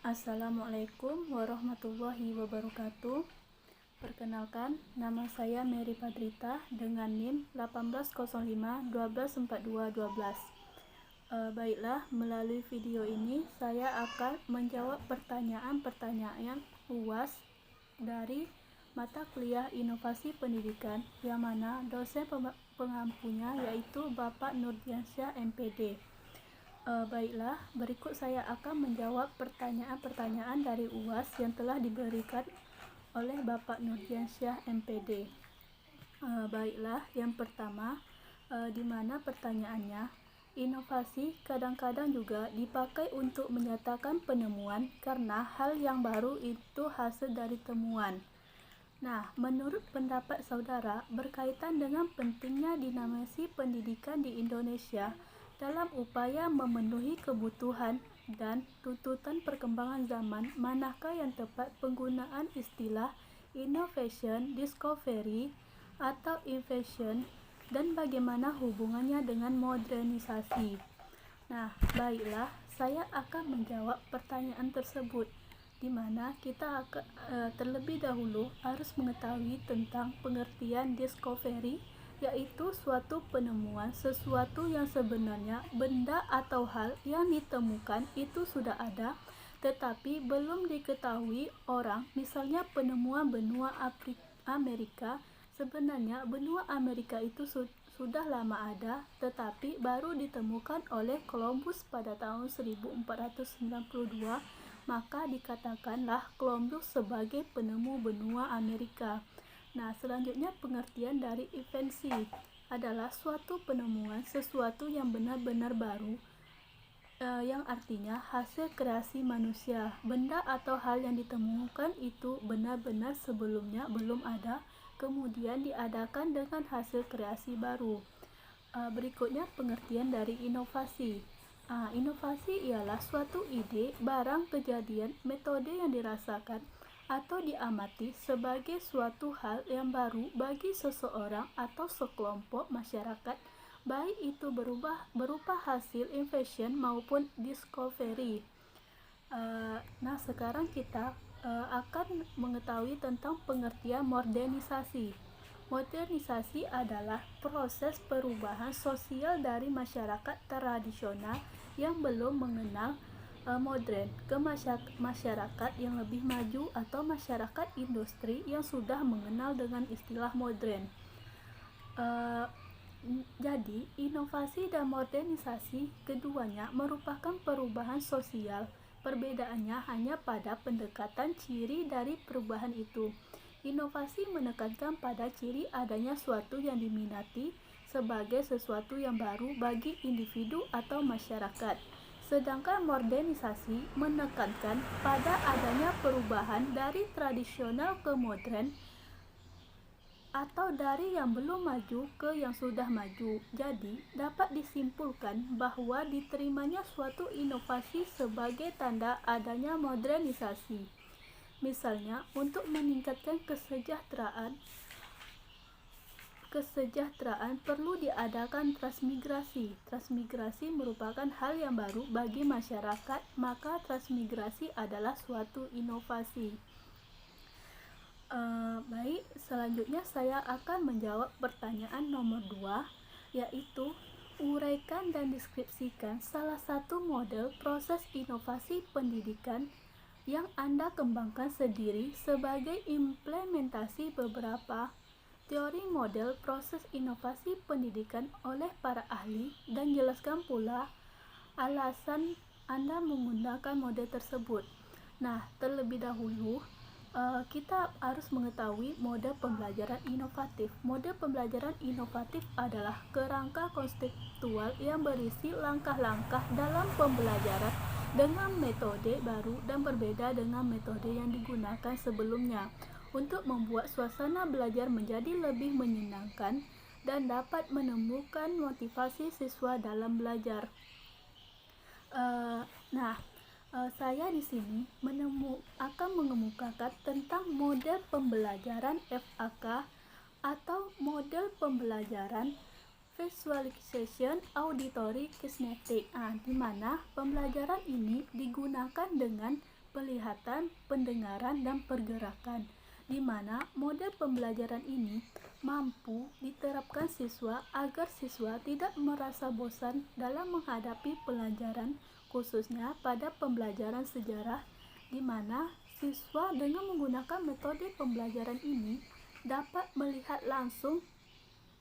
Assalamualaikum warahmatullahi wabarakatuh. Perkenalkan, nama saya Mary Padrita dengan NIM 1805 124212. Baiklah, melalui video ini saya akan menjawab pertanyaan-pertanyaan UAS dari mata kuliah Inovasi Pendidikan yang mana dosen pengampunya yaitu Bapak Nurdiansyah MPD. Baiklah, berikut saya akan menjawab pertanyaan-pertanyaan dari UAS yang telah diberikan oleh Bapak Nurdiansyah MPD. Baiklah, yang pertama, di mana pertanyaannya, inovasi kadang-kadang juga dipakai untuk menyatakan penemuan karena hal yang baru itu hasil dari temuan. Nah, menurut pendapat saudara berkaitan dengan pentingnya dinamisi pendidikan di Indonesia dalam upaya memenuhi kebutuhan dan tuntutan perkembangan zaman, manakah yang tepat penggunaan istilah innovation, discovery, atau invention, dan bagaimana hubungannya dengan modernisasi? Nah, baiklah, saya akan menjawab pertanyaan tersebut, di mana kita akan terlebih dahulu harus mengetahui tentang pengertian discovery, yaitu suatu penemuan sesuatu yang sebenarnya benda atau hal yang ditemukan itu sudah ada tetapi belum diketahui orang. Misalnya penemuan benua Amerika. Sebenarnya benua Amerika itu sudah lama ada tetapi baru ditemukan oleh Columbus pada tahun 1492, maka dikatakanlah Columbus sebagai penemu benua Amerika. Nah, selanjutnya pengertian dari invensi adalah suatu penemuan sesuatu yang benar-benar baru, yang artinya hasil kreasi manusia. Benda atau hal yang ditemukan itu benar-benar sebelumnya belum ada, kemudian diadakan dengan hasil kreasi baru. Berikutnya pengertian dari inovasi. Inovasi ialah suatu ide, barang, kejadian, metode yang dirasakan atau diamati sebagai suatu hal yang baru bagi seseorang atau sekelompok masyarakat, baik itu berupa hasil invention maupun discovery. Nah, sekarang kita akan mengetahui tentang pengertian modernisasi. Modernisasi adalah proses perubahan sosial dari masyarakat tradisional yang belum mengenal modern ke masyarakat yang lebih maju atau masyarakat industri yang sudah mengenal dengan istilah modern. Jadi, inovasi dan modernisasi keduanya merupakan perubahan sosial. Perbedaannya hanya pada pendekatan ciri dari perubahan itu. Inovasi menekankan pada ciri adanya suatu yang diminati sebagai sesuatu yang baru bagi individu atau masyarakat. Sedangkan modernisasi menekankan pada adanya perubahan dari tradisional ke modern atau dari yang belum maju ke yang sudah maju. Jadi, dapat disimpulkan bahwa diterimanya suatu inovasi sebagai tanda adanya modernisasi. Misalnya, untuk meningkatkan kesejahteraan perlu diadakan transmigrasi. Transmigrasi merupakan hal yang baru bagi masyarakat, maka transmigrasi adalah suatu inovasi. Baik, selanjutnya saya akan menjawab pertanyaan nomor 2, yaitu uraikan dan deskripsikan salah satu model proses inovasi pendidikan yang Anda kembangkan sendiri sebagai implementasi beberapa teori model proses inovasi pendidikan oleh para ahli, dan jelaskan pula alasan Anda menggunakan model tersebut. Nah, terlebih dahulu kita harus mengetahui model pembelajaran inovatif. Model pembelajaran inovatif adalah kerangka konseptual yang berisi langkah-langkah dalam pembelajaran dengan metode baru dan berbeda dengan metode yang digunakan sebelumnya untuk membuat suasana belajar menjadi lebih menyenangkan dan dapat menemukan motivasi siswa dalam belajar. Saya di sini akan mengemukakan tentang model pembelajaran FAK atau model pembelajaran Visualization Auditory Kinetic, di mana pembelajaran ini digunakan dengan penglihatan, pendengaran, dan pergerakan, di mana model pembelajaran ini mampu diterapkan siswa agar siswa tidak merasa bosan dalam menghadapi pelajaran, khususnya pada pembelajaran sejarah, di mana siswa dengan menggunakan metode pembelajaran ini dapat melihat langsung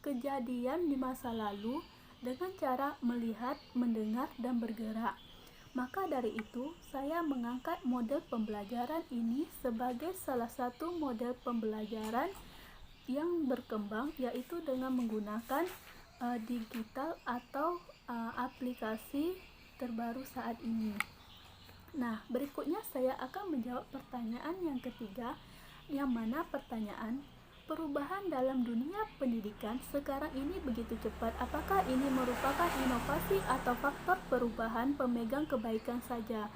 kejadian di masa lalu dengan cara melihat, mendengar, dan bergerak. Maka dari itu, saya mengangkat model pembelajaran ini sebagai salah satu model pembelajaran yang berkembang, yaitu dengan menggunakan digital atau aplikasi terbaru saat ini. Nah, berikutnya saya akan menjawab pertanyaan yang ketiga, yang mana pertanyaan perubahan dalam dunia pendidikan sekarang ini begitu cepat. Apakah ini merupakan inovasi atau faktor perubahan pemegang kebaikan saja?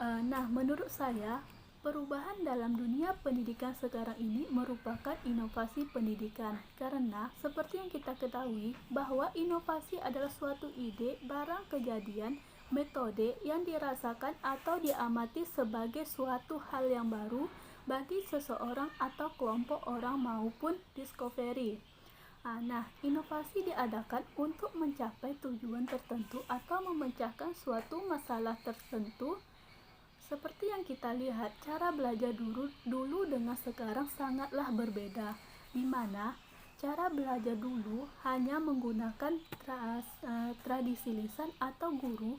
Nah, menurut saya, perubahan dalam dunia pendidikan sekarang ini merupakan inovasi pendidikan. Karena seperti yang kita ketahui bahwa inovasi adalah suatu ide, barang, kejadian, metode yang dirasakan atau diamati sebagai suatu hal yang baru bagi seseorang atau kelompok orang maupun discovery. Nah, inovasi diadakan untuk mencapai tujuan tertentu atau memecahkan suatu masalah tertentu. Seperti yang kita lihat, cara belajar dulu dengan sekarang sangatlah berbeda, di mana cara belajar dulu hanya menggunakan tradisi lisan atau guru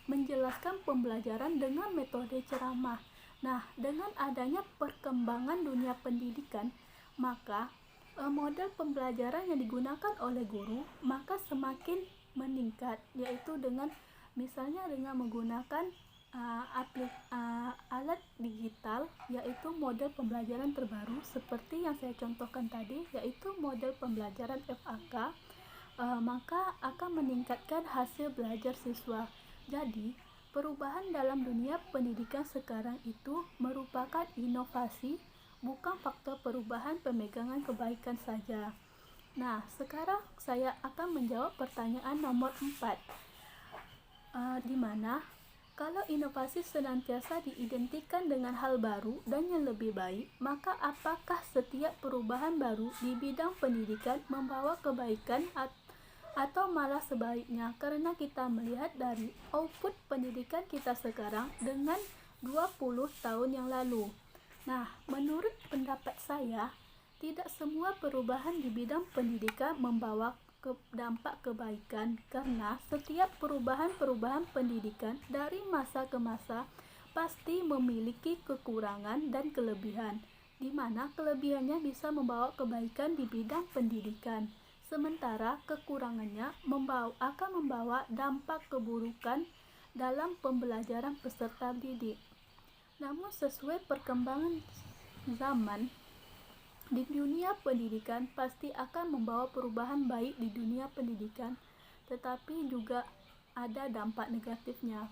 menjelaskan pembelajaran dengan metode ceramah. Nah, dengan adanya perkembangan dunia pendidikan, maka model pembelajaran yang digunakan oleh guru maka semakin meningkat, yaitu dengan misalnya dengan menggunakan alat digital, yaitu model pembelajaran terbaru seperti yang saya contohkan tadi, yaitu model pembelajaran FAK, maka akan meningkatkan hasil belajar siswa. Jadi, perubahan dalam dunia pendidikan sekarang itu merupakan inovasi, bukan faktor perubahan pemegangan kebaikan saja. Nah, sekarang saya akan menjawab pertanyaan nomor 4, di mana kalau inovasi senantiasa diidentikan dengan hal baru dan yang lebih baik, maka apakah setiap perubahan baru di bidang pendidikan membawa kebaikan atau malah sebaliknya? Karena kita melihat dari output pendidikan kita sekarang dengan 20 tahun yang lalu. Nah, menurut pendapat saya, tidak semua perubahan di bidang pendidikan membawa dampak kebaikan, karena setiap perubahan pendidikan dari masa ke masa pasti memiliki kekurangan dan kelebihan, di mana kelebihannya bisa membawa kebaikan di bidang pendidikan, sementara kekurangannya akan membawa dampak keburukan dalam pembelajaran peserta didik. Namun sesuai perkembangan zaman, di dunia pendidikan pasti akan membawa perubahan baik di dunia pendidikan, tetapi juga ada dampak negatifnya.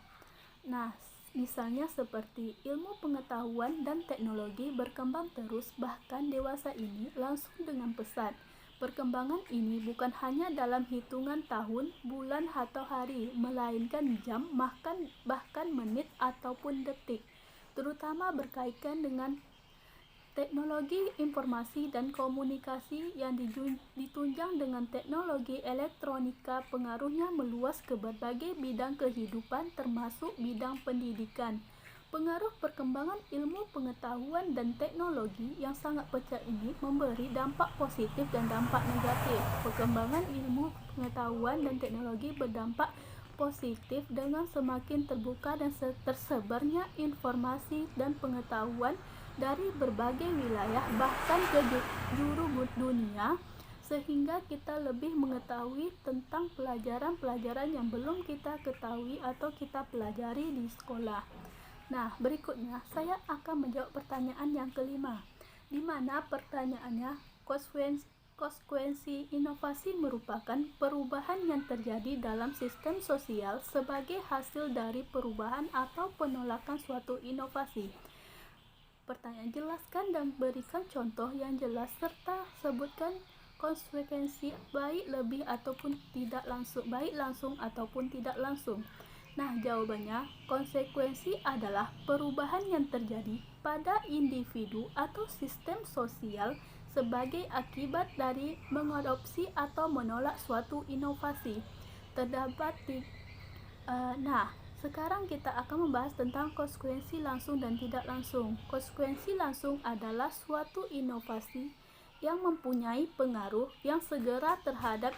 Nah, misalnya seperti ilmu pengetahuan dan teknologi berkembang terus, bahkan dewasa ini langsung dengan pesat. Perkembangan ini bukan hanya dalam hitungan tahun, bulan, atau hari, melainkan jam, bahkan menit ataupun detik, terutama berkaitan dengan teknologi informasi dan komunikasi yang ditunjang dengan teknologi elektronika. Pengaruhnya meluas ke berbagai bidang kehidupan termasuk bidang pendidikan. Pengaruh perkembangan ilmu pengetahuan dan teknologi yang sangat pesat ini memberi dampak positif dan dampak negatif. Perkembangan ilmu pengetahuan dan teknologi berdampak positif dengan semakin terbuka dan tersebarnya informasi dan pengetahuan dari berbagai wilayah, bahkan ke juru dunia, sehingga kita lebih mengetahui tentang pelajaran-pelajaran yang belum kita ketahui atau kita pelajari di sekolah. Nah, berikutnya saya akan menjawab pertanyaan yang kelima, di mana pertanyaannya, konsekuensi inovasi merupakan perubahan yang terjadi dalam sistem sosial sebagai hasil dari perubahan atau penolakan suatu inovasi. Pertanyaan, jelaskan dan berikan contoh yang jelas serta sebutkan konsekuensi baik langsung ataupun tidak langsung. Nah, jawabannya, konsekuensi adalah perubahan yang terjadi pada individu atau sistem sosial sebagai akibat dari mengadopsi atau menolak suatu inovasi. Terdapat Nah, sekarang kita akan membahas tentang konsekuensi langsung dan tidak langsung. Konsekuensi langsung adalah suatu inovasi yang mempunyai pengaruh yang segera terhadap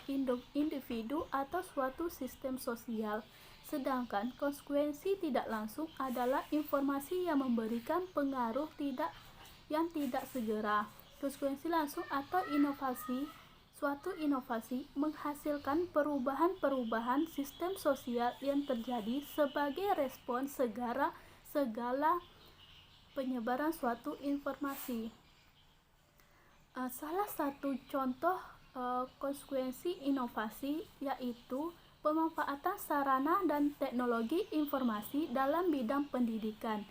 individu atau suatu sistem sosial. Sedangkan konsekuensi tidak langsung adalah informasi yang memberikan pengaruh yang tidak segera. Konsekuensi langsung atau suatu inovasi menghasilkan perubahan-perubahan sistem sosial yang terjadi sebagai respon segala penyebaran suatu informasi. Salah satu contoh konsekuensi inovasi yaitu pemanfaatan sarana dan teknologi informasi dalam bidang pendidikan.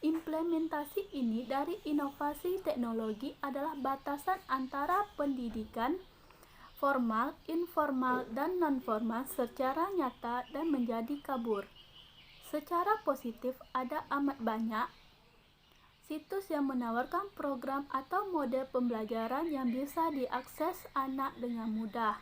Implementasi ini dari inovasi teknologi adalah batasan antara pendidikan formal, informal, dan non-formal secara nyata dan menjadi kabur. Secara positif, ada amat banyak situs yang menawarkan program atau model pembelajaran yang bisa diakses anak dengan mudah.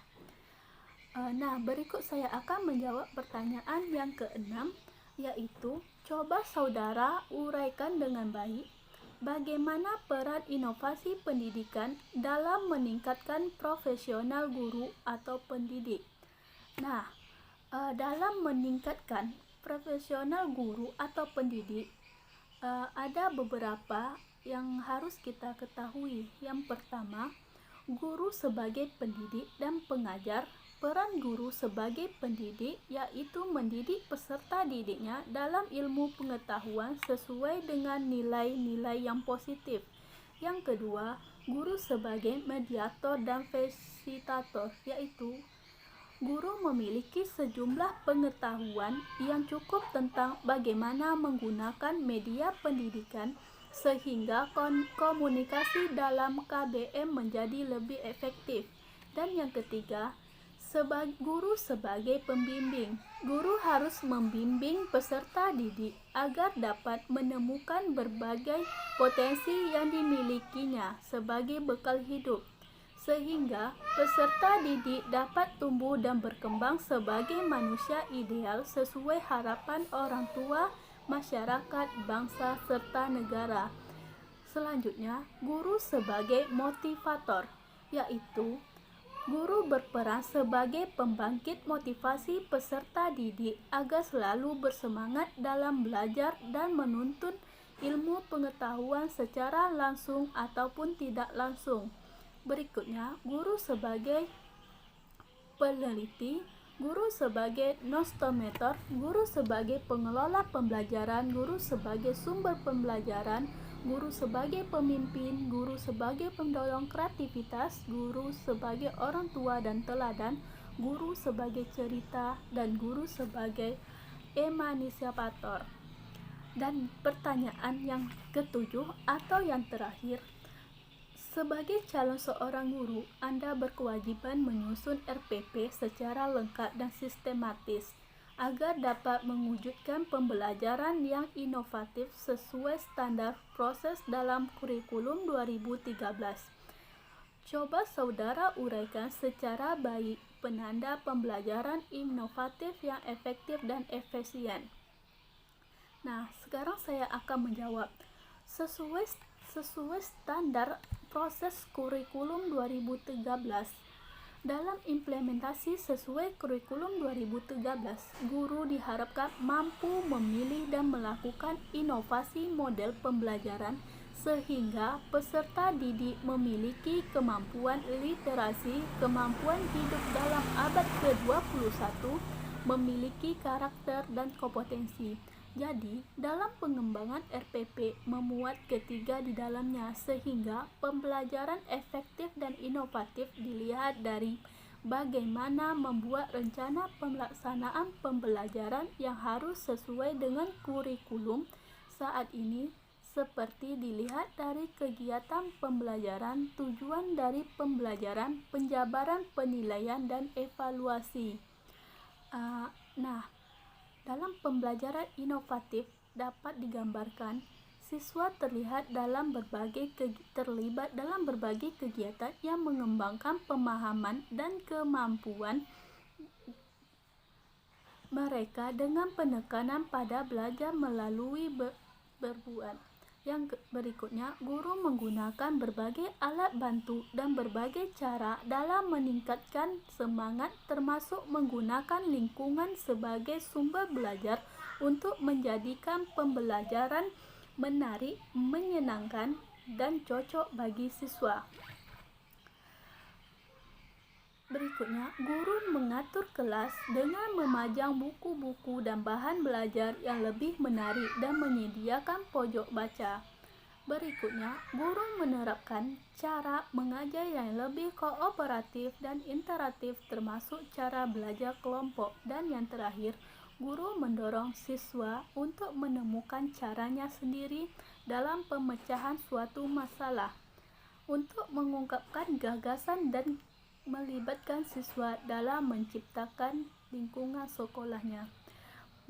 Nah, berikut saya akan menjawab pertanyaan yang keenam, yaitu coba saudara uraikan dengan baik bagaimana peran inovasi pendidikan dalam meningkatkan profesional guru atau pendidik. Nah, dalam meningkatkan profesional guru atau pendidik, ada beberapa yang harus kita ketahui. Yang pertama, guru sebagai pendidik dan pengajar. Peran guru sebagai pendidik yaitu mendidik peserta didiknya dalam ilmu pengetahuan sesuai dengan nilai-nilai yang positif. Yang kedua, guru sebagai mediator dan fasilitator, yaitu guru memiliki sejumlah pengetahuan yang cukup tentang bagaimana menggunakan media pendidikan sehingga komunikasi dalam KBM menjadi lebih efektif. Dan yang ketiga, guru sebagai pembimbing. Guru harus membimbing peserta didik agar dapat menemukan berbagai potensi yang dimilikinya sebagai bekal hidup, sehingga peserta didik dapat tumbuh dan berkembang sebagai manusia ideal sesuai harapan orang tua, masyarakat, bangsa, serta negara. Selanjutnya, guru sebagai motivator, yaitu guru berperan sebagai pembangkit motivasi peserta didik agar selalu bersemangat dalam belajar dan menuntut ilmu pengetahuan secara langsung ataupun tidak langsung. Berikutnya, guru sebagai peneliti, guru sebagai nostometer, guru sebagai pengelola pembelajaran, guru sebagai sumber pembelajaran, guru sebagai pemimpin, guru sebagai pendorong kreativitas, guru sebagai orang tua dan teladan, guru sebagai cerita, dan guru sebagai emansipator. Dan pertanyaan yang ketujuh atau yang terakhir, sebagai calon seorang guru, Anda berkewajiban menyusun RPP secara lengkap dan sistematis agar dapat mewujudkan pembelajaran yang inovatif sesuai standar proses dalam kurikulum 2013. Coba saudara uraikan secara baik penanda pembelajaran inovatif yang efektif dan efisien. Nah, sekarang saya akan menjawab. Sesuai standar proses kurikulum 2013, dalam implementasi sesuai kurikulum 2013, guru diharapkan mampu memilih dan melakukan inovasi model pembelajaran sehingga peserta didik memiliki kemampuan literasi, kemampuan hidup dalam abad ke-21, memiliki karakter dan kompetensi. Jadi, dalam pengembangan RPP memuat ketiga di dalamnya sehingga pembelajaran efektif dan inovatif dilihat dari bagaimana membuat rencana pelaksanaan pembelajaran yang harus sesuai dengan kurikulum saat ini, seperti dilihat dari kegiatan pembelajaran, tujuan dari pembelajaran, penjabaran penilaian dan evaluasi. Nah, Dalam pembelajaran inovatif dapat digambarkan siswa terlibat dalam berbagai kegiatan yang mengembangkan pemahaman dan kemampuan mereka dengan penekanan pada belajar melalui berbuat. Yang berikutnya, guru menggunakan berbagai alat bantu dan berbagai cara dalam meningkatkan semangat, termasuk menggunakan lingkungan sebagai sumber belajar untuk menjadikan pembelajaran menarik, menyenangkan, dan cocok bagi siswa. Berikutnya, guru mengatur kelas dengan memajang buku-buku dan bahan belajar yang lebih menarik dan menyediakan pojok baca. Berikutnya, guru menerapkan cara mengajar yang lebih kooperatif dan interaktif, termasuk cara belajar kelompok. Dan yang terakhir, guru mendorong siswa untuk menemukan caranya sendiri dalam pemecahan suatu masalah, untuk mengungkapkan gagasan dan melibatkan siswa dalam menciptakan lingkungan sekolahnya.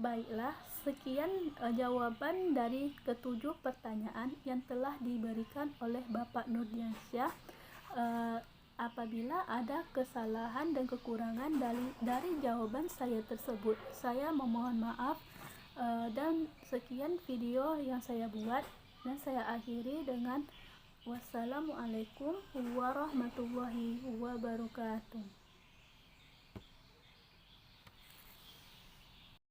Baiklah, sekian jawaban dari ketujuh pertanyaan yang telah diberikan oleh Bapak Nurdiansyah. Apabila ada kesalahan dan kekurangan dari jawaban saya tersebut, saya memohon maaf. Dan sekian video yang saya buat, dan saya akhiri dengan wassalamualaikum warahmatullahi wabarakatuh.